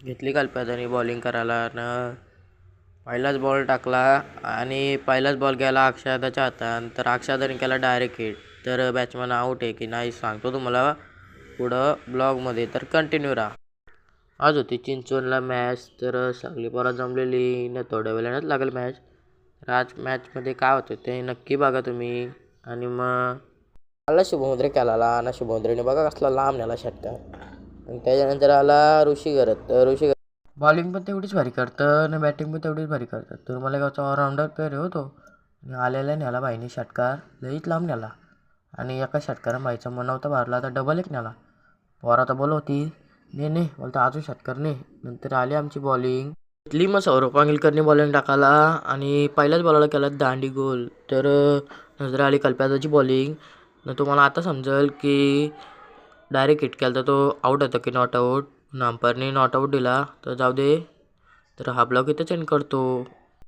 घेतली कल्प्याने बॉलिंग करायला न पहिलाच बॉल टाकला आणि पहिलाच बॉल गेला अक्षदाच्या हातात. तर अक्षदाने केला डायरेक्ट हिट. तर बॅट्समन आऊट आहे की नाही सांगतो तुम्हाला पुढं ब्लॉगमध्ये, तर कंटिन्यू राहा. आज होती चिंचवणला मॅच, तर सगळी पोरं जमलेली न थोड्या वेळानंच लागेल मॅच. तर आज मॅचमध्ये काय होतं ते नक्की बघा तुम्ही. आणि मग आला शुभमुद्रे केला आणि शुभमुद्रेने बघा कसला लांब नेला षटकार. आणि त्याच्यानंतर आला ऋषी करत. तर ऋषी बॉलिंग पण तेवढीच भारी करतं आणि बॅटिंग पण तेवढीच भारी करतं. तर मला गावचा ऑलराऊंडर प्लेअर होतो आणि आलेला नेला बाईने षटकार लईच लांब नेला. आणि एका षटकारानं बाईचा मन नव्हता भरला तर डबल एक नेला. पोरा तर बोल होती ने बोलतो अजून षटकार ने. नंतर आली आमची बॉलिंग घेतली. मग सौरव पांगिलकरने बॉलिंग टाकाला आणि पहिल्याच बॉलला केला दांडी गोल. तर नंतर आली कल्प्याची बॉलिंग. न तुम्हाला आता समजेल की डायरेक्ट हिट केला तर तो आऊट होता की नॉट आऊट. अंपायरने नॉट आऊट दिला तर जाऊ दे. तर हा ब्लॉग इथे चेंज करतो.